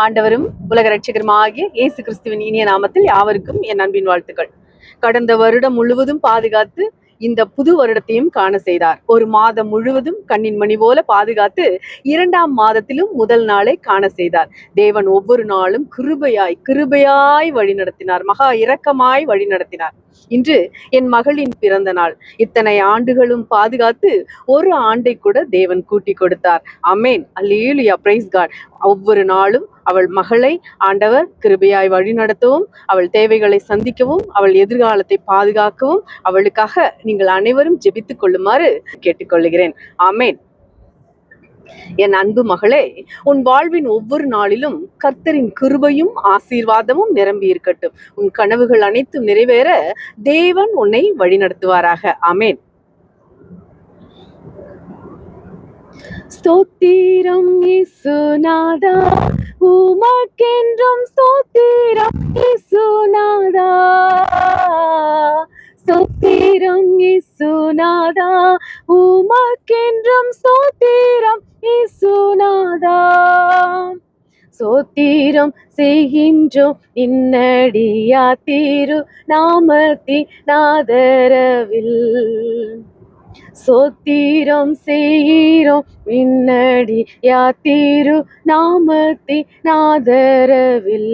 ஆண்டவரும் உலக ரட்சகருமாகிய இயேசு கிறிஸ்துவின் இனிய நாமத்தில் யாவருக்கும் என் அன்பின் வாழ்த்துக்கள். கடந்த வருடம் முழுவதும் பாதுகாத்து இந்த புது வருடத்தையும் காண செய்தார். ஒரு மாதம் முழுவதும் கண்ணின் மணி போல பாதுகாத்து 2ஆம் மாதத்திலும் முதல் நாளை காண செய்தார். தேவன் ஒவ்வொரு நாளும் கிருபையாய் வழி நடத்தினார். மகா இரக்கமாய் வழி நடத்தினார். இன்று என் மகளின் பிறந்த நாள். இத்தனை ஆண்டுகளும் பாதுகாத்து ஒரு ஆண்டை கூட தேவன் கூட்டி கொடுத்தார். அமேன், அல்லேலூயா, பிரைஸ் காட். ஒவ்வொரு நாளும் அவள் மகளை ஆண்டவர் கிருபையாய் வழி நடத்தவும், அவள் தேவைகளை சந்திக்கவும், அவள் எதிர்காலத்தை பாதுகாக்கவும் அவளுக்காக நீங்கள் அனைவரும் ஜெபித்துக் கொள்ளுமாறு கேட்டுக்கொள்கிறேன். ஆமேன். என் அன்பு மகளே, உன் வாழ்வின் ஒவ்வொரு நாளிலும் கர்த்தரின் கிருபையும் ஆசீர்வாதமும் நிரம்பி இருக்கட்டும். உன் கனவுகள் அனைத்தும் நிறைவேற தேவன் உன்னை வழிநடத்துவாராக. ஆமேன். ஸ்தோத்திரம் இயேசுநாதா, உமக்கென்றும் ஸ்தோத்திரம் இயேசுநாதா. ஸ்தோத்திரம் இயேசுநாதா, உமக்கென்றும் ஸ்தோத்திரம் இயேசுநாதா. சோத்திரம் செய்கின்றோம் இன்னடியா திரு நாமத்தின் ஆதரவில். சோத்திரம் செய்கிறோம் பின்னடியா திரு நாமத்தின் ஆதரவில்.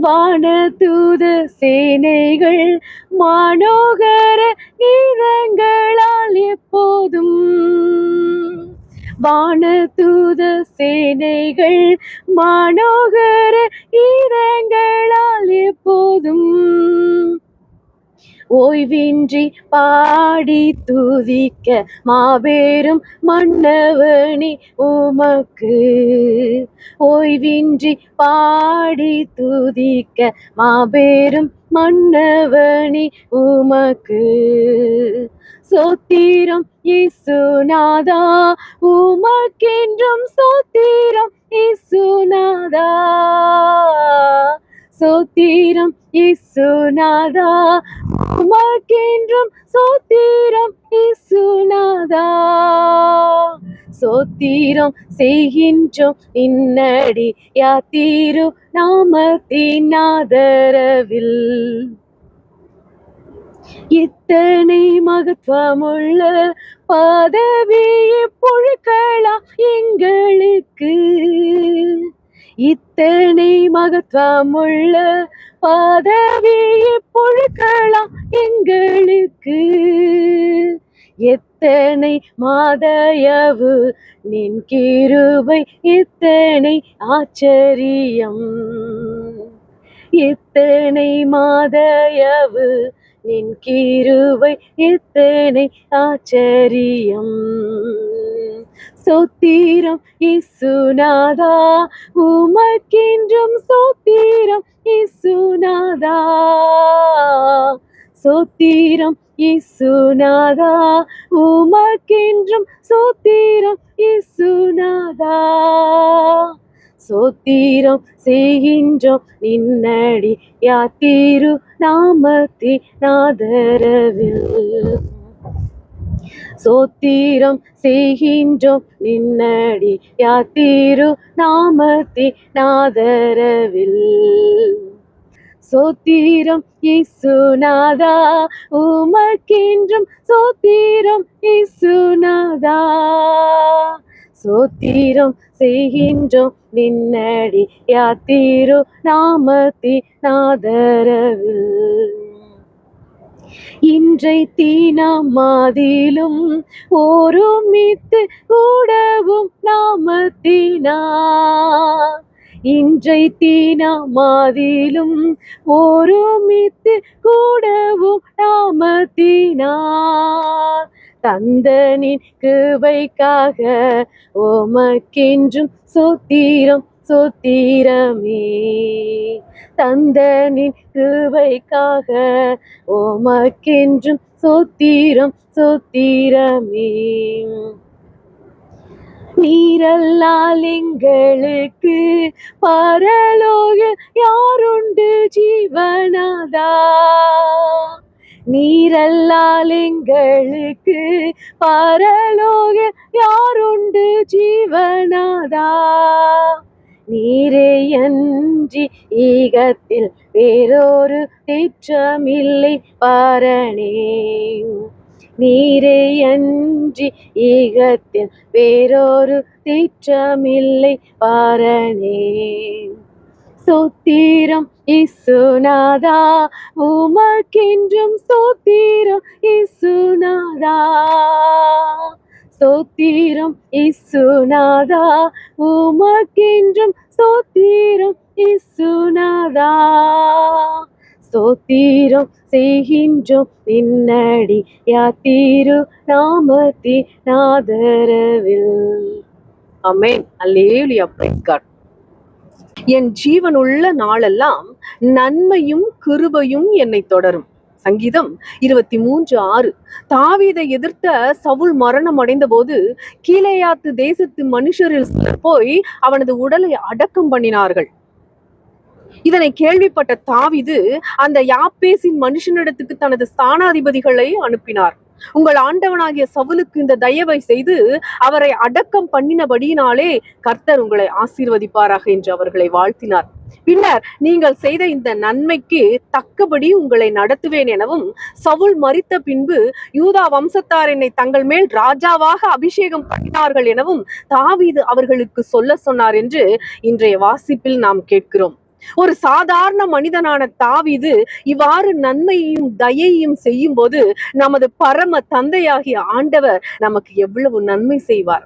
வானதூத சேனைகள் மனோகர கீதங்களால் எப்போதும். வானதூத சேனைகள் மனோகர கீதங்களால் எப்போதும் ஓய்வின்றி பாடி துதிக்க மாபெரும் மன்னவனி உமக்கு. ஓய்வின்றி பாடி துதிக்க மாபெரும் மன்னவனி உமக்கு. சோத்திரம் இயேசுநாதா, உமக்கென்றும் சோத்திரம் இயேசுநாதா. சோத்திரம் இயேசுநாதா, உமக்கென்றும் சோத்திரம் இயேசுநாதா. சோத்திரம் செய்கின்றோம் இன்னடியா திரு நாமத்தின் ஆதரவில். இத்தனை மகத்துவமுள்ள பதவி பொழுக்கலாம் எங்களுக்கு. இத்தனை மகத்துவமுள்ள பதவி பொழுக்கலாம் எங்களுக்கு. எத்தனை மாதயவு நின் கிருபை, எத்தனை ஆச்சரியம். எத்தனை மாதயவு நின் கிருபை, எத்தனை ஆச்சரியம். சோத்திரம் இயேசுநாதா, உமக்கென்றும் சோத்திரம் இயேசுநாதா. சோத்திரம் இயேசுநாதா, உமக்கென்றும் சோத்திரம் இயேசுநாதா. சோத்திரம் செய்கின்றோம் நின்னடியா திரு நாமத்தின் ஆதரவில். சோத்திரம் செய்கின்றோம் நின்னடியா திரு நாமத்தின் ஆதரவில். சோத்திரம் இயேசுநாதா, உமக்கென்றும் சோத்திரம் இயேசுநாதா. சோத்திரம் செய்கின்றோம் நின்னடியா திரு நாமத்தின் ஆதரவில். இன்றை தீனமாதிலும் ஒருமித்து கூடவும் நாமத்தினா. இன்றை தீனமாதிலும் ஒருமித்து கூடவும் நாமத்தினா. தந்தனின் கிருபைக்காக உமக்கென்றும் சோத்திரம் சோத்திரமே. தந்தனின் கிருபைக்காக உமக்கென்றும் சோத்திரம் சோத்திரமே. நீரல்லால் எங்களுக்கு பரலோக யாருண்டு ஜீவனாதா. நீரல்லால் எங்களுக்கு பரலோக யாருண்டு ஜீவனாதா. நீரே அன்றி ஈகத்தில் வேறொரு தேற்றமில்லை பாரணே. நீரே அன்றி ஈகத்தில் வேறொரு தேற்றமில்லை பாரணே. ஸ்தோத்திரம் இயேசுநாதா, உமக்கென்றும் ஸ்தோத்திரம் இயேசுநாதா. ஸ்தோத்திரம் இயேசுநாதா, உமக்கென்றும் ஸ்தோத்திரம் இயேசுநாதா. ஸ்தோத்திரம் செய்கின்றோம் நின்னடி யாத்திரு நாமத்தின் ஆதரவில். ஆமென். அல்லேலூயா. Praise God. என் ஜீவனுள்ள நாளெல்லாம் நன்மையும் கிருபையும் என்னை தொடரும். சங்கீதம் 23:6. தாவீதை எதிர்த்த சவுல் மரணம் அடைந்த போது கீலேயாத்து தேசத்து மனுஷரில் சிலர் போய் அவனது உடலை அடக்கம் பண்ணினார்கள். இதனை கேள்விப்பட்ட தாவீது அந்த யாப்பேசின் மனுஷனிடத்துக்கு தனது ஸ்தானாதிபதிகளை அனுப்பினார். உங்கள் ஆண்டவனாகிய சவுலுக்கு இந்த தயவை செய்து அவரை அடக்கம் பண்ணினபடியினாலே கர்த்தர் உங்களை ஆசீர்வதிப்பாராக என்று அவர்களை வாழ்த்தினார். பின்னர் நீங்கள் செய்த இந்த நன்மைக்கு தக்கபடி உங்களை நடத்துவேன் எனவும், சவுல் மரித்த பின்பு யூதா வம்சத்தார் என்னை தங்கள் மேல் ராஜாவாக அபிஷேகம் பண்ணினார்கள் எனவும் தாவீது அவர்களுக்கு சொல்ல சொன்னார் என்று இன்றைய வாசிப்பில் நாம் கேட்கிறோம். ஒரு சாதாரண மனிதனான தாவீது இவ்வாறு நன்மையையும் தயையும் செய்யும் போது நமது பரம தந்தையாகிய ஆண்டவர் நமக்கு எவ்வளவு நன்மை செய்வார்.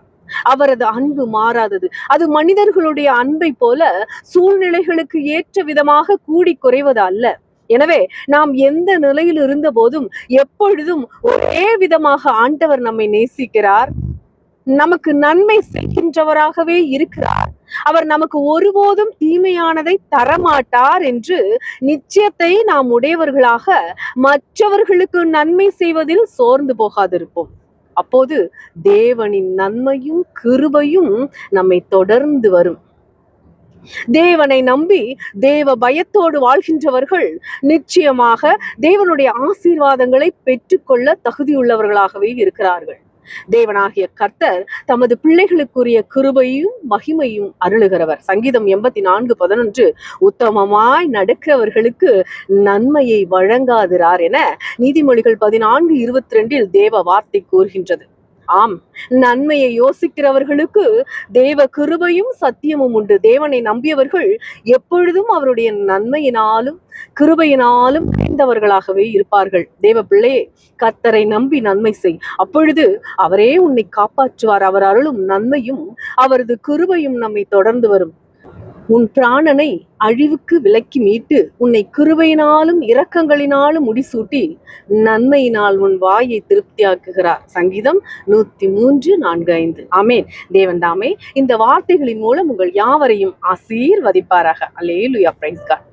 அவரது அன்பு மாறாதது. அது மனிதர்களுடைய அன்பை போல சூழ்நிலைகளுக்கு ஏற்ற விதமாக கூடி குறைவது அல்ல. எனவே நாம் எந்த நிலையில் இருந்த போதும் எப்பொழுதும் ஒரே விதமாக ஆண்டவர் நம்மை நேசிக்கிறார், நமக்கு நன்மை செய்கின்றவராகவே இருக்கிறார். அவர் நமக்கு ஒருபோதும் தீமையானதை தரமாட்டார் என்று நிச்சயத்தை நாம் உடையவர்களாக மற்றவர்களுக்கு நன்மை செய்வதில் சோர்ந்து போகாதிருப்போம். அப்போது தேவனின் நன்மையும் கிருபையும் நம்மை தொடர்ந்து வரும். தேவனை நம்பி தேவ பயத்தோடு வாழ்கின்றவர்கள் நிச்சயமாக தேவனுடைய ஆசீர்வாதங்களை பெற்றுக்கொள்ள தகுதியுள்ளவர்களாகவே இருக்கிறார்கள். தேவனாகிய கர்த்தர் தமது பிள்ளைகளுக்குரிய கிருபையும் மகிமையும் அருளுகிறவர். சங்கீதம் 84:11. உத்தமமாய் நடக்கிறவர்களுக்கு நன்மையை வழங்காதிரார் என நீதிமொழிகள் 14:22 தேவ வார்த்தை கூறுகின்றது. ஆம், நன்மையை யோசிக்கிறவர்களுக்கு தேவ கிருபையும் சத்தியமும் உண்டு. தேவனை நம்பியவர்கள் எப்பொழுதும் அவருடைய நன்மையினாலும் கிருபையினாலும் நிறைந்தவர்களாகவே இருப்பார்கள். தேவ பிள்ளையே, கர்த்தரை நம்பி நன்மை செய், அப்பொழுது அவரே உன்னை காப்பாற்றுவார். அவர் அருளும் நன்மையும் அவரது கிருபையும் நம்மை தொடர்ந்து வரும். உன் பிராணனை அழிவுக்கு விலக்கி மீட்டு உன்னை கிருபையினாலும் இரக்கங்களினாலும் முடிசூட்டி நன்மையினால் உன் வாயை திருப்தியாக்குகிறார். சங்கீதம் 103:4-5. ஆமேன். தேவன் தாமே இந்த வார்த்தைகளின் மூலம் உங்கள் யாவரையும் ஆசீர்வதிப்பாராக. அல்லேலூயா. Praise God.